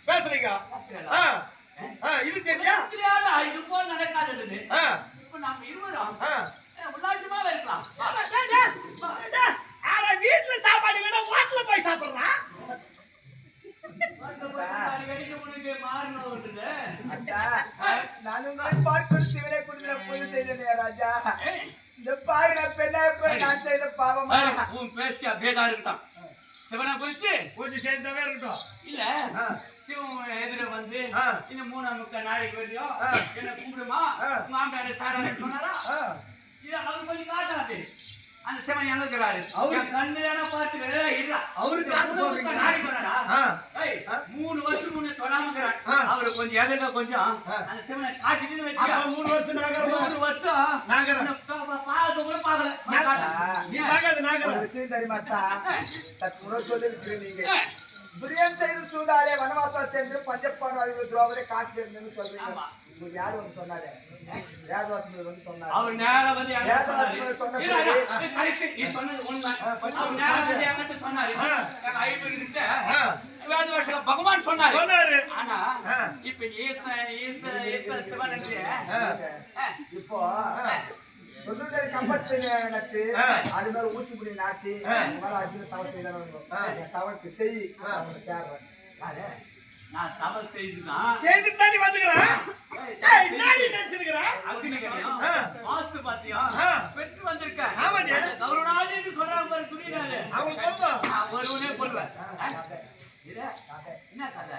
பேசுறீங்க. இது தெரியா? இது போல் நடக்காதது. இப்ப நாம இருவரும் உல்லாசமா இருக்கலாம். ஆனா வீட்டுல சாப்பாடு இல்லைன்னா ஹோட்டல்ல போய் சாப்பிடுறான். நான் உங்களை பார்த்து சிவனை குறித்து பூஜை செய்தேன் ராஜா. இந்த பாவின பெண்ணை நான் செய்த பாவமா? உன் பேச்சு அப்படியேதான் இருக்கட்டும். சிவனை குறித்து பூஜை செய்தவே இருக்கட்டும். இல்ல சிவன் எதிர வந்து இன்னும் 3 நாளைக்கு வரையும் என்ன கூப்பிடுமா மாமியார சாரான்னு சொன்னாரா? இது அவர் கொஞ்சம் காட்டாது. அந்த சிவன் எங்க இருக்கிறாரு? கண்ணுல பார்த்து இல்ல அவருக்கு 3 வருஷம் முன்ன சொல்லாமக்கிறான். அவரு கொஞ்சம் எதிர்க்க கொஞ்சம் அந்த சிவனை காட்டிட்டு வச்சு 3 வருஷம் நாகரம் 3 வருஷம் நாகரம் பாத கூட பாக்கல. விஷயம் தெரியுமாட்டா? சத்துமுறை சொல்லிருக்கிறேன். நீங்க துரியம் செய்து சூதாலே வனவாசம் சென்று பஞ்சப்பாடு துரோவரை காட்டி இருந்தேன்னு சொல்றீங்க. உங்களுக்கு யாரு வந்து சொன்னாரு? வேதவாசம் வந்து சொன்னாரு. அவர் நேரம் வந்து வேதவாசம் சொன்னது சொன்னாரு. வேதவாசம் பகவான் சொன்னாரு. ஆனா இப்ப சிவன் இப்போ சொந்த கம்பத்தை நட்டு அது மேல ஊசி புடி நாட்டி தவறு செய்யணும். தவறுக்கு செய் நான் தவறு செய்துதான் செய்துதாண்டி வந்துக்கிறேன். வாஸ்து பாத்தியம் பெற்று வந்திருக்கேன். கௌரவனாதி சொல்றாங்க பாரு துணியினாலே ஒருவனே கொள்வேன். என்ன கதை?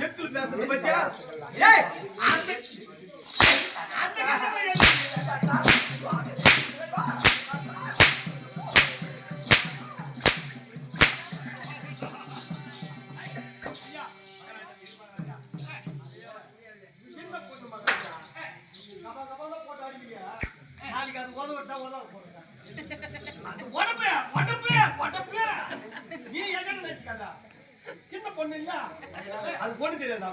நெக்கில் பேசுறது பத்தியா? நீ எங்க நினைச்சுக்காதா? சின்ன பொண்ணு இல்ல அது பொண்ணு தெரியாதா?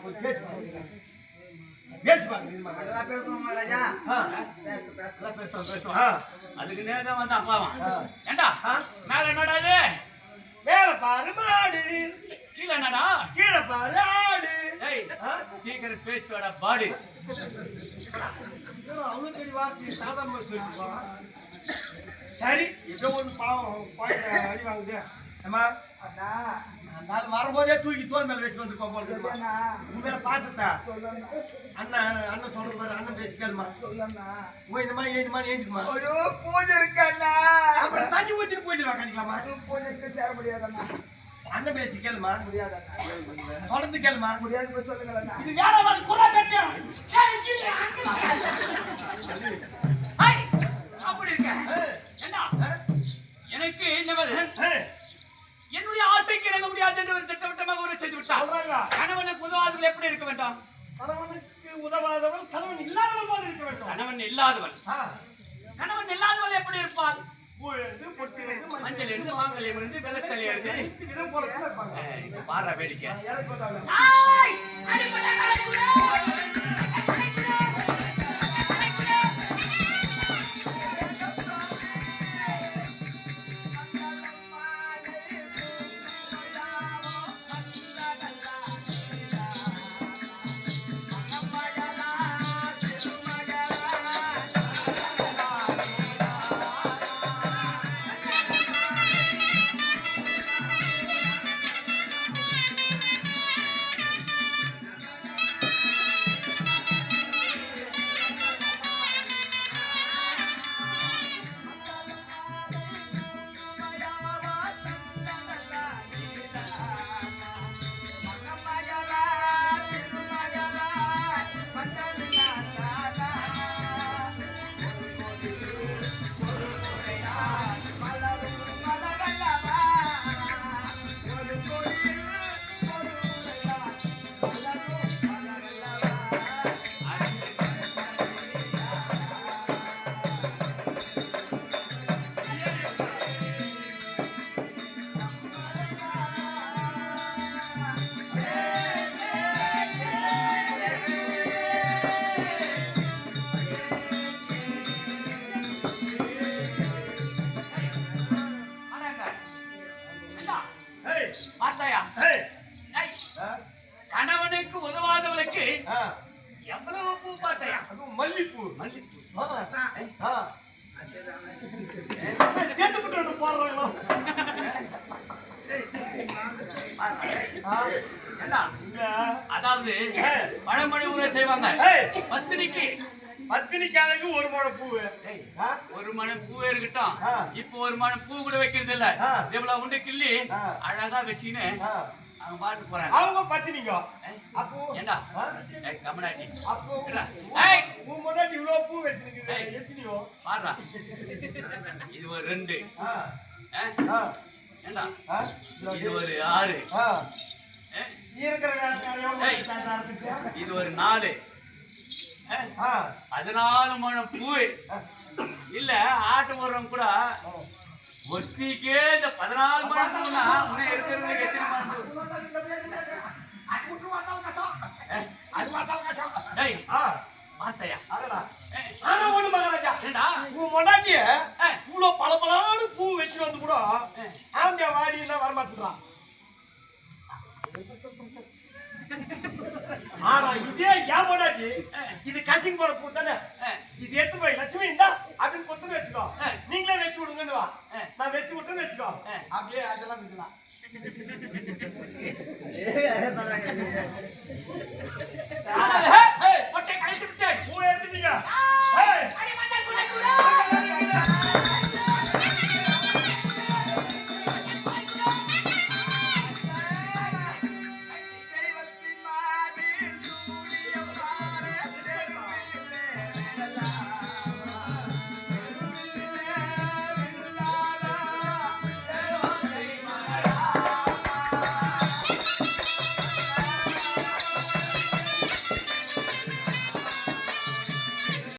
அதுக்கு நேரம் வந்து அப்பாவா ஏண்டா மேல என்னடா இது? மேல பாரு மாடு, கீழே என்னடா? கீழே பாரு ஆடு. சீக்கிரம் பேசுவாடா பாடு. அவ்வளவு பெரிய வார்த்தை சாதாரண சொல்லிருக்கோம். சரி ஏதோ ஒன்று பாவம் அடி வாங்குது. அம்மா நான் வரும்போதே தூக்கி தோல் மேல வச்சு வந்துருக்கோம் போல உண்மையில பாசத்தா அண்ணன் சொல்ற பாரு. அண்ணன் பேசி கேளுமா இந்த மாதிரி ஏஞ்சுக்குமா பூஜை இருக்கா? அப்புறம் தண்ணி ஊற்றிட்டு பூஜை வாங்கிக்கலாமா? பூஜைக்கு சேர முடியாதண்ணா. அண்ணன் பேசி கேளுமா? முடியாதண்ணா. தொடர்ந்து கேளுமா? முடியாது சொல்லுங்களா? இது வேற மாதிரி குறை பெற்று அப்படி இருக்க என்ன எனக்கு என்னுடைய ஆசைக்கு இணங்க முடியாது என்று ஒரு திட்டவட்டமாக ஒரு செய்து விட்டார். கணவனுக்கு உதவாதவள் எப்படி இருக்க வேண்டாம்? கணவனுக்கு உதவாதவள் கணவன் இல்லாதவள் போல இருக்க வேண்டும். கணவன் இல்லாதவள் எப்படி இருப்பாள்? மஞ்சள் இருந்து மாங்கல்யம் இருந்து வெள்ளச்சலி இருந்து பாடுற வேடிக்கை. ஆ, எவ்வளவு பூ பார்த்தையா? அதுவும் மல்லிப்பூ. மல்லிப்பூ. ஆ, ஆ. சேர்த்து போட்டு போடுறாங்களோ? ஆ, ஏண்டா, இல்ல. அதாவது பழமொழி ஊரே செய்வாங்க. ஏய், பத்தினிக்கு பத்தினிக்காரங்க ஒரு முழம் பூவு. ஆ, ஒரு மணம் பூவே இருக்கட்டும். ஆ. இப்போ ஒரு மணம் பூ கூட வைக்கிறது இல்ல. ஆ. இவ்வளவு உண்டு கிள்ளி ஆ. அழகா வச்சுன்னு ஆ. அவங்க பாட்டு போறாங்க. அவங்க பத்தினிங்க. அப்போ ஏண்டா ஆ? கமலாட்டி அப்போ இல்ல. ஏய், உன் முன்னாடி இவ்வளவு பூ வச்சிருக்குது. ஏய். எத்தனையோ? பாடுறா. இது ஒரு 2. ஆ, ஆ, ஏண்டா, ஆ. இது ஒரு 6. ஆ. ஏ, இருக்கிற வேலைக்காரையும் ஏய். சேர்த்து இது ஒரு 4. ஆ. 14 முழம் பூ. ஆ. இல்ல ஆட்டு போடுறவங்க கூட ஒத்திக்கே இந்த 14 முழம் பூனா இன்னும் இருக்கிறவங்களுக்கு எத்தனை மாசம்? ஏய், ஆ. மாத்தையா. அடடா. ஏய், ஆனா ஒண்ணு மகாராஜா, ஏண்டா, உன் முன்னாடியே ஏய், இவ்வளவு பளபளன்னு பூ வச்சுட்டு வந்து கூட ஆம்பியா வாடின்னா வரமாட்டேன்றான். ஆனா இதே ஏன் முன்னாடி இது கசிங் போட பூ தானே, ஏய், இது எடுத்து போய் லட்சுமி இந்தா அப்படின்னு கொத்துன்னு வச்சுக்கோ, ஏய். நீங்களே வச்சு விடுங்கன்னு வா, ஏய். நான் வச்சு விட்டுன்னு வச்சுக்கோ, ஏய். அப்படியே அதெல்லாம் விட்டுலாம்.